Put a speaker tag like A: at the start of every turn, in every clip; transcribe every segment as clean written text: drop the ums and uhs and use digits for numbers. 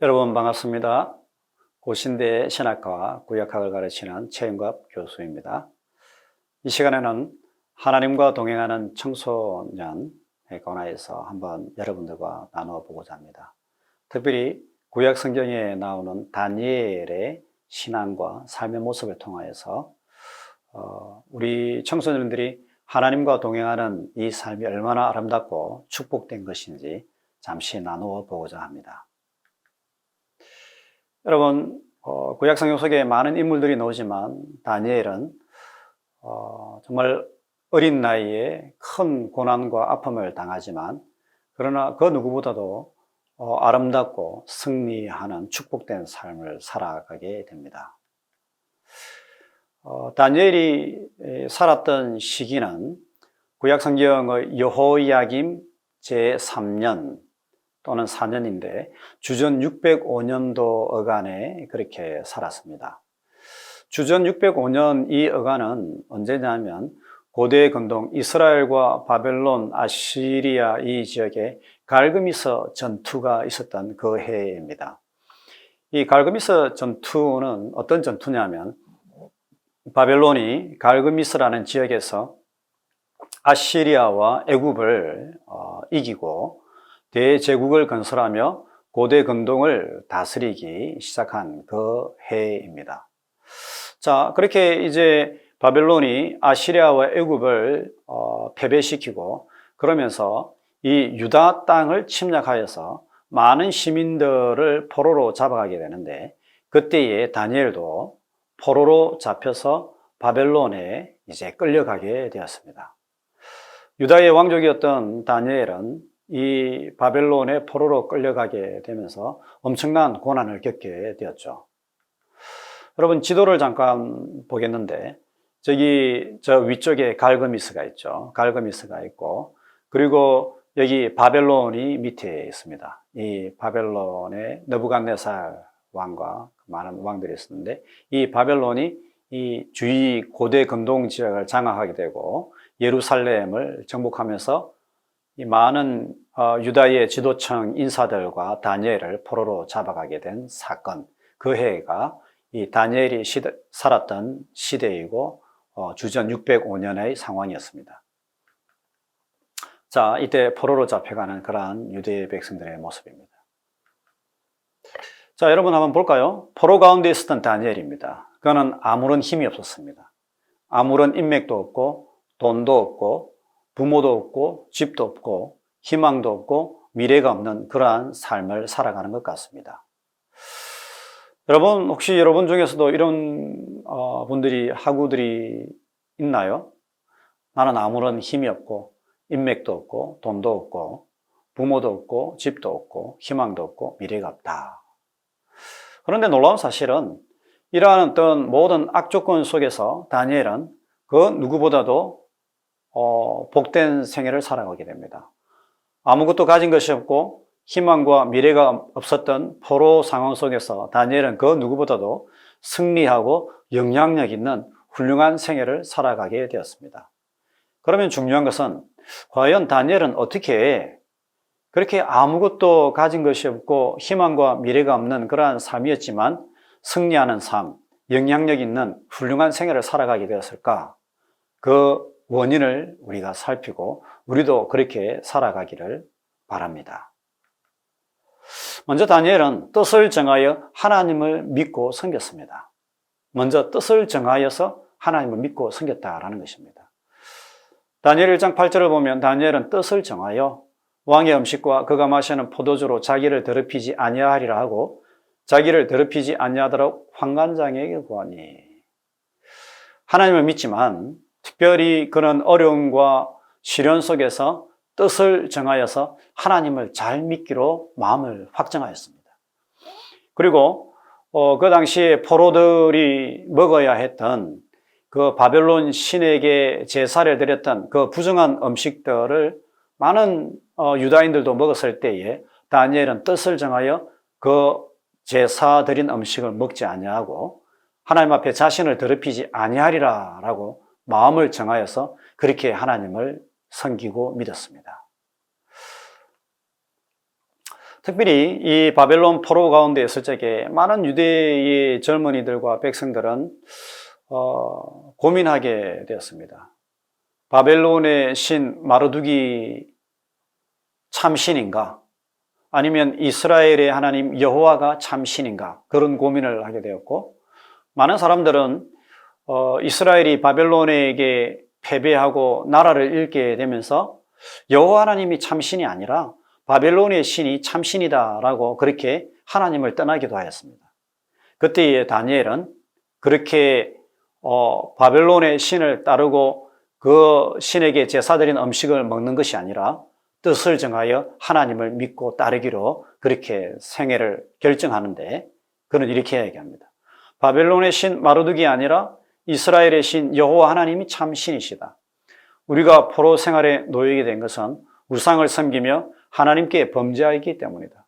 A: 여러분 반갑습니다. 고신대 신학과와 구약학을 가르치는 최영갑 교수입니다. 이 시간에는 하나님과 동행하는 청소년에 관하여서 한번 여러분들과 나누어 보고자 합니다. 특별히 구약 성경에 나오는 다니엘의 신앙과 삶의 모습을 통하여서 우리 청소년들이 하나님과 동행하는 이 삶이 얼마나 아름답고 축복된 것인지 잠시 나누어 보고자 합니다. 여러분, 구약 성경 속에 많은 인물들이 나오지만 다니엘은 정말 어린 나이에 큰 고난과 아픔을 당하지만 그러나 그 누구보다도 아름답고 승리하는 축복된 삶을 살아가게 됩니다. 다니엘이 살았던 시기는 구약 성경의 여호야김 제3년 또는 4년인데 주전 605년도 어간에 그렇게 살았습니다. 주전 605년 이 어간은 언제냐면 고대 근동 이스라엘과 바벨론, 아시리아 이 지역에 갈그미스 전투가 있었던 그 해입니다. 이 갈그미스 전투는 어떤 전투냐면 바벨론이 갈그미스라는 지역에서 아시리아와 애굽을 이기고 대제국을 건설하며 고대 근동을 다스리기 시작한 그 해입니다. 자, 그렇게 이제 바벨론이 아시리아와 애굽을 패배시키고 그러면서 이 유다 땅을 침략하여서 많은 시민들을 포로로 잡아가게 되는데 그때에 다니엘도 포로로 잡혀서 바벨론에 이제 끌려가게 되었습니다. 유다의 왕족이었던 다니엘은 이 바벨론의 포로로 끌려가게 되면서 엄청난 고난을 겪게 되었죠. 여러분 지도를 잠깐 보겠는데 저기 저 위쪽에 갈그미스가 있죠. 갈그미스가 있고 그리고 여기 바벨론이 밑에 있습니다. 이 바벨론의 느부갓네살 왕과 많은 왕들이 있었는데 이 바벨론이 이 주위 고대 근동 지역을 장악하게 되고 예루살렘을 정복하면서 이 많은 유다의 지도층 인사들과 다니엘을 포로로 잡아가게 된 사건, 그 해가 이 다니엘이 살았던 시대이고 주전 605년의 상황이었습니다. 자, 이때 포로로 잡혀가는 그러한 유대 백성들의 모습입니다. 자, 여러분 한번 볼까요? 포로 가운데 있었던 다니엘입니다. 그는 아무런 힘이 없었습니다. 아무런 인맥도 없고 돈도 없고 부모도 없고 집도 없고 희망도 없고 미래가 없는 그러한 삶을 살아가는 것 같습니다. 여러분 혹시 여러분 중에서도 이런 분들이 학우들이 있나요? 나는 아무런 힘이 없고 인맥도 없고 돈도 없고 부모도 없고 집도 없고 희망도 없고 미래가 없다. 그런데 놀라운 사실은 이러한 어떤 모든 악조건 속에서 다니엘은 그 누구보다도 복된 생애를 살아가게 됩니다. 아무것도 가진 것이 없고 희망과 미래가 없었던 포로 상황 속에서 다니엘은 그 누구보다도 승리하고 영향력 있는 훌륭한 생애를 살아가게 되었습니다. 그러면 중요한 것은 과연 다니엘은 어떻게 그렇게 아무것도 가진 것이 없고 희망과 미래가 없는 그러한 삶이었지만 승리하는 삶, 영향력 있는 훌륭한 생애를 살아가게 되었을까? 그 원인을 우리가 살피고 우리도 그렇게 살아가기를 바랍니다. 먼저 다니엘은 뜻을 정하여 하나님을 믿고 섬겼습니다. 먼저 뜻을 정하여서 하나님을 믿고 섬겼다라는 것입니다. 다니엘 1장 8절을 보면 다니엘은 뜻을 정하여 왕의 음식과 그가 마시는 포도주로 자기를 더럽히지 아니하리라 하고 자기를 더럽히지 아니하도록 환관장에게 구하니. 하나님을 믿지만 특별히 그런 어려움과 시련 속에서 뜻을 정하여서 하나님을 잘 믿기로 마음을 확정하였습니다. 그리고 그 당시에 포로들이 먹어야 했던 그 바벨론 신에게 제사를 드렸던 그 부정한 음식들을 많은 유다인들도 먹었을 때에 다니엘은 뜻을 정하여 그 제사 드린 음식을 먹지 아니하고 하나님 앞에 자신을 더럽히지 아니하리라라고 마음을 정하여서 그렇게 하나님을 섬기고 믿었습니다. 특별히 이 바벨론 포로 가운데 있을 적에 많은 유대의 젊은이들과 백성들은 고민하게 되었습니다. 바벨론의 신 마르둑이 참신인가? 아니면 이스라엘의 하나님 여호와가 참신인가? 그런 고민을 하게 되었고, 많은 사람들은 이스라엘이 바벨론에게 패배하고 나라를 잃게 되면서 여호와 하나님이 참신이 아니라 바벨론의 신이 참신이다라고 그렇게 하나님을 떠나기도 하였습니다. 그때의 다니엘은 그렇게 바벨론의 신을 따르고 그 신에게 제사드린 음식을 먹는 것이 아니라 뜻을 정하여 하나님을 믿고 따르기로 그렇게 생애를 결정하는데, 그는 이렇게 얘기합니다. 바벨론의 신 마르둑이 아니라 이스라엘의 신 여호와 하나님이 참 신이시다. 우리가 포로 생활에 놓이게 된 것은 우상을 섬기며 하나님께 범죄하기 때문이다.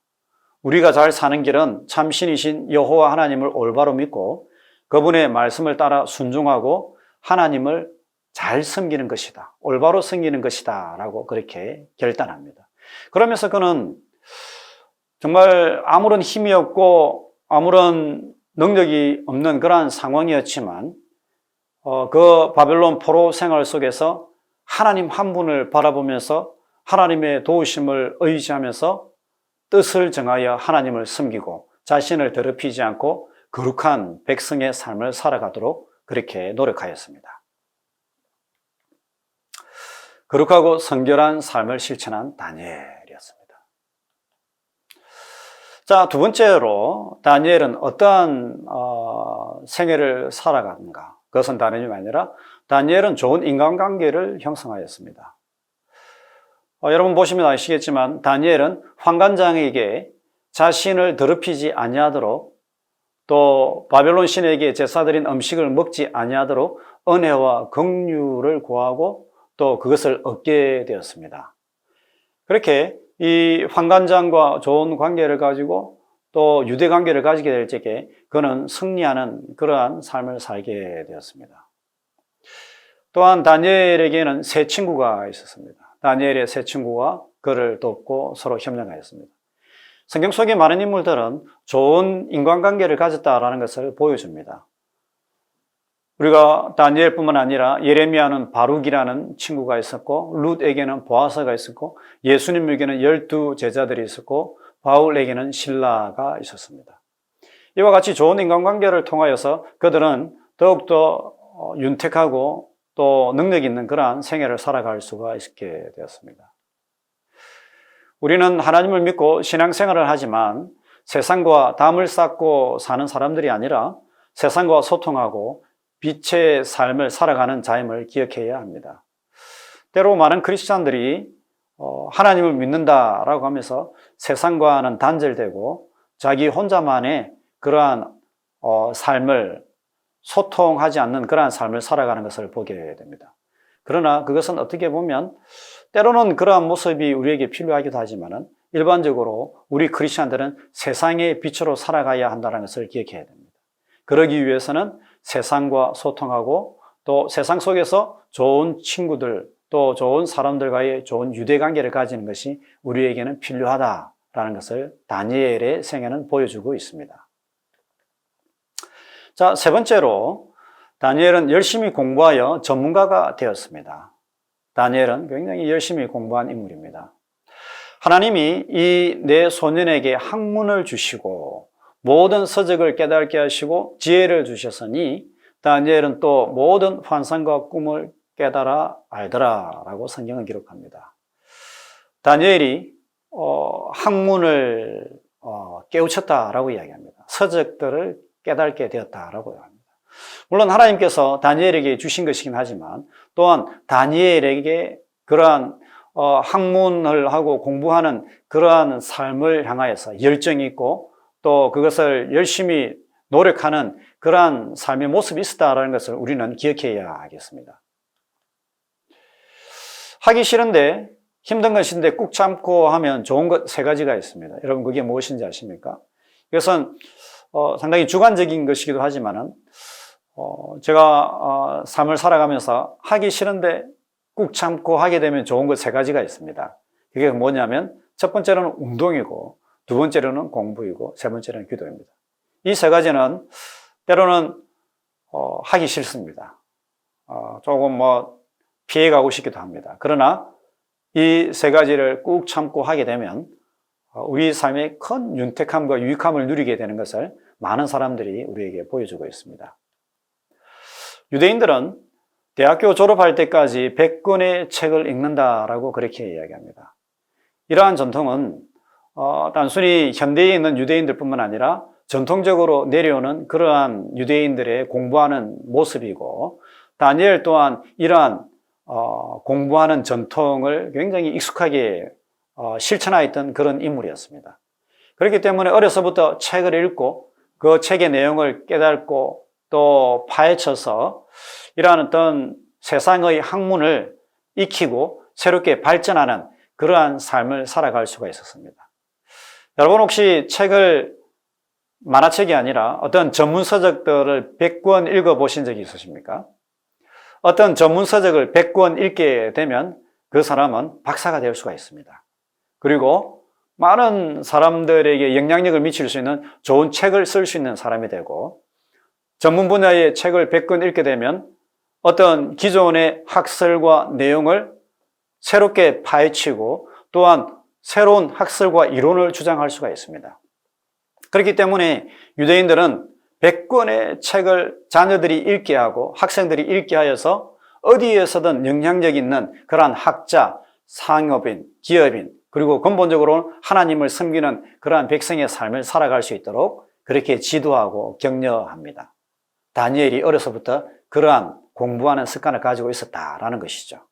A: 우리가 잘 사는 길은 참 신이신 여호와 하나님을 올바로 믿고 그분의 말씀을 따라 순종하고 하나님을 잘 섬기는 것이다. 올바로 섬기는 것이다. 라고 그렇게 결단합니다. 그러면서 그는 정말 아무런 힘이 없고 아무런 능력이 없는 그러한 상황이었지만 그 바벨론 포로 생활 속에서 하나님 한 분을 바라보면서 하나님의 도우심을 의지하면서 뜻을 정하여 하나님을 섬기고 자신을 더럽히지 않고 거룩한 백성의 삶을 살아가도록 그렇게 노력하였습니다. 거룩하고 성결한 삶을 실천한 다니엘이었습니다. 자, 두 번째로 다니엘은 어떠한 생애를 살아갔는가? 그것은 다름이 아니라 다니엘은 좋은 인간관계를 형성하였습니다. 여러분 보시면 아시겠지만 다니엘은 환관장에게 자신을 더럽히지 아니하도록, 또 바벨론 신에게 제사드린 음식을 먹지 아니하도록 은혜와 긍휼을 구하고 또 그것을 얻게 되었습니다. 그렇게 이 환관장과 좋은 관계를 가지고 또 유대 관계를 가지게 될 적에 그는 승리하는 그러한 삶을 살게 되었습니다. 또한 다니엘에게는 세 친구가 있었습니다. 다니엘의 세 친구가 그를 돕고 서로 협력하였습니다. 성경 속의 많은 인물들은 좋은 인간관계를 가졌다라는 것을 보여줍니다. 우리가 다니엘뿐만 아니라 예레미야는 바룩이라는 친구가 있었고, 룻에게는 보아스가 있었고, 예수님에게는 12 제자들이 있었고, 바울에게는 실라가 있었습니다. 이와 같이 좋은 인간관계를 통하여서 그들은 더욱더 윤택하고 또 능력 있는 그러한 생애를 살아갈 수가 있게 되었습니다. 우리는 하나님을 믿고 신앙생활을 하지만 세상과 담을 쌓고 사는 사람들이 아니라 세상과 소통하고 빛의 삶을 살아가는 자임을 기억해야 합니다. 때로 많은 크리스찬들이 하나님을 믿는다라고 하면서 세상과는 단절되고 자기 혼자만의 그러한 삶을 소통하지 않는 그러한 삶을 살아가는 것을 보게 됩니다. 그러나 그것은 어떻게 보면 때로는 그러한 모습이 우리에게 필요하기도 하지만 일반적으로 우리 크리스찬들은 세상의 빛으로 살아가야 한다는 것을 기억해야 됩니다. 그러기 위해서는 세상과 소통하고 또 세상 속에서 좋은 친구들 또 좋은 사람들과의 좋은 유대관계를 가지는 것이 우리에게는 필요하다라는 것을 다니엘의 생애는 보여주고 있습니다. 자, 세 번째로 다니엘은 열심히 공부하여 전문가가 되었습니다. 다니엘은 굉장히 열심히 공부한 인물입니다. 하나님이 이 네 소년에게 학문을 주시고 모든 서적을 깨닫게 하시고 지혜를 주셨으니 다니엘은 또 모든 환상과 꿈을 깨달아 알더라라고 성경은 기록합니다. 다니엘이 학문을 깨우쳤다라고 이야기합니다. 서적들을 깨닫게 되었다라고 합니다. 물론 하나님께서 다니엘에게 주신 것이긴 하지만 또한 다니엘에게 그러한 학문을 하고 공부하는 그러한 삶을 향하여서 열정이 있고 또 그것을 열심히 노력하는 그러한 삶의 모습이 있었다라는 것을 우리는 기억해야 하겠습니다. 하기 싫은데 힘든 것인데 꾹 참고 하면 좋은 것 세 가지가 있습니다. 여러분 그게 무엇인지 아십니까? 이것은 상당히 주관적인 것이기도 하지만은 제가 삶을 살아가면서 하기 싫은데 꾹 참고 하게 되면 좋은 것 세 가지가 있습니다. 그게 뭐냐면 첫 번째로는 운동이고 두 번째로는 공부이고 세 번째는 기도입니다. 이 세 가지는 때로는 하기 싫습니다. 조금 피해가고 싶기도 합니다. 그러나 이 세 가지를 꾹 참고 하게 되면 우리 삶의 큰 윤택함과 유익함을 누리게 되는 것을 많은 사람들이 우리에게 보여주고 있습니다. 유대인들은 대학교 졸업할 때까지 100권의 책을 읽는다라고 그렇게 이야기합니다. 이러한 전통은 단순히 현대에 있는 유대인들뿐만 아니라 전통적으로 내려오는 그러한 유대인들의 공부하는 모습이고, 다니엘 또한 이러한 공부하는 전통을 굉장히 익숙하게 실천하였던 그런 인물이었습니다. 그렇기 때문에 어려서부터 책을 읽고 그 책의 내용을 깨닫고 또 파헤쳐서 이러한 어떤 세상의 학문을 익히고 새롭게 발전하는 그러한 삶을 살아갈 수가 있었습니다. 여러분 혹시 책을 만화책이 아니라 어떤 전문 서적들을 100권 읽어보신 적이 있으십니까? 어떤 전문 서적을 100권 읽게 되면 그 사람은 박사가 될 수가 있습니다. 그리고 많은 사람들에게 영향력을 미칠 수 있는 좋은 책을 쓸 수 있는 사람이 되고, 전문 분야의 책을 100권 읽게 되면 어떤 기존의 학설과 내용을 새롭게 파헤치고 또한 새로운 학설과 이론을 주장할 수가 있습니다. 그렇기 때문에 유대인들은 100권의 책을 자녀들이 읽게 하고 학생들이 읽게 하여서 어디에서든 영향력 있는 그러한 학자, 상업인, 기업인, 그리고 근본적으로 하나님을 섬기는 그러한 백성의 삶을 살아갈 수 있도록 그렇게 지도하고 격려합니다. 다니엘이 어려서부터 그러한 공부하는 습관을 가지고 있었다라는 것이죠.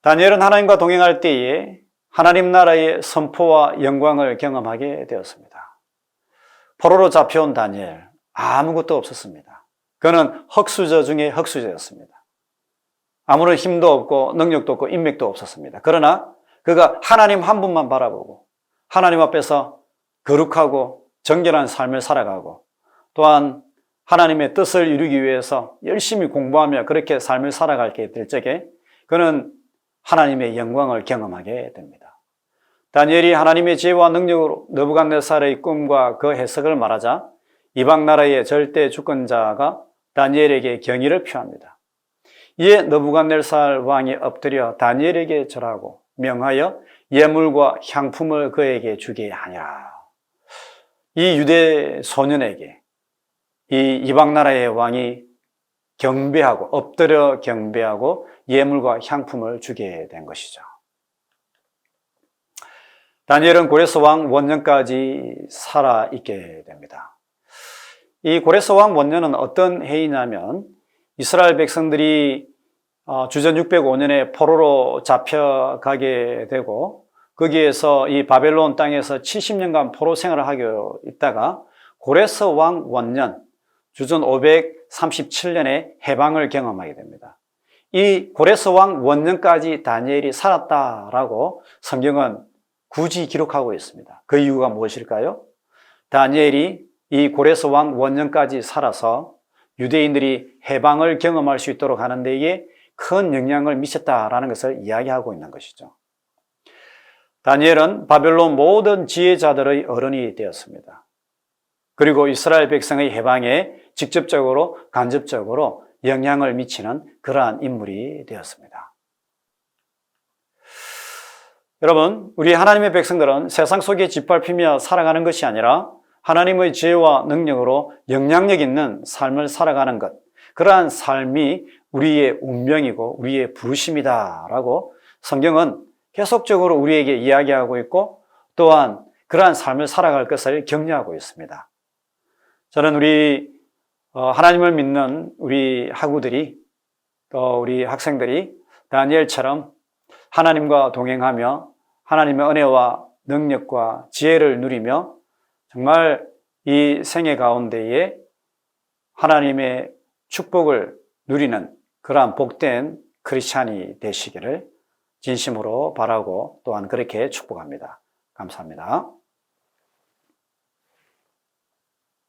A: 다니엘은 하나님과 동행할 때에 하나님 나라의 선포와 영광을 경험하게 되었습니다. 포로로 잡혀온 다니엘, 아무것도 없었습니다. 그는 흙수저 중에 흙수저였습니다. 아무런 힘도 없고 능력도 없고 인맥도 없었습니다. 그러나 그가 하나님 한 분만 바라보고 하나님 앞에서 거룩하고 정결한 삶을 살아가고 또한 하나님의 뜻을 이루기 위해서 열심히 공부하며 그렇게 삶을 살아가게 될 적에 그는 하나님의 영광을 경험하게 됩니다. 다니엘이 하나님의 지혜와 능력으로 느부갓네살의 꿈과 그 해석을 말하자 이방 나라의 절대 주권자가 다니엘에게 경의를 표합니다. 이에 느부갓네살 왕이 엎드려 다니엘에게 절하고 명하여 예물과 향품을 그에게 주게 하니라. 이 유대 소년에게 이 이방 나라의 왕이 경배하고 엎드려 경배하고 예물과 향품을 주게 된 것이죠. 다니엘은 고레스 왕 원년까지 살아있게 됩니다. 이 고레스 왕 원년은 어떤 해이냐면 이스라엘 백성들이 주전 605년에 포로로 잡혀가게 되고 거기에서 이 바벨론 땅에서 70년간 포로 생활을 하고 있다가 고레스 왕 원년 주전 537년에 해방을 경험하게 됩니다. 이 고레스 왕 원년까지 다니엘이 살았다라고 성경은 굳이 기록하고 있습니다. 그 이유가 무엇일까요? 다니엘이 이 고레스 왕 원년까지 살아서 유대인들이 해방을 경험할 수 있도록 하는 데에 큰 영향을 미쳤다라는 것을 이야기하고 있는 것이죠. 다니엘은 바벨론 모든 지혜자들의 어른이 되었습니다. 그리고 이스라엘 백성의 해방에 직접적으로 간접적으로 영향을 미치는 그러한 인물이 되었습니다. 여러분, 우리 하나님의 백성들은 세상 속에 짓밟히며 살아가는 것이 아니라 하나님의 지혜와 능력으로 영향력 있는 삶을 살아가는 것, 그러한 삶이 우리의 운명이고 우리의 부르심이다라고 성경은 계속적으로 우리에게 이야기하고 있고 또한 그러한 삶을 살아갈 것을 격려하고 있습니다. 저는 우리 하나님을 믿는 우리 학우들이 또 우리 학생들이 다니엘처럼 하나님과 동행하며 하나님의 은혜와 능력과 지혜를 누리며 정말 이 생애 가운데에 하나님의 축복을 누리는 그러한 복된 크리스찬이 되시기를 진심으로 바라고 또한 그렇게 축복합니다. 감사합니다.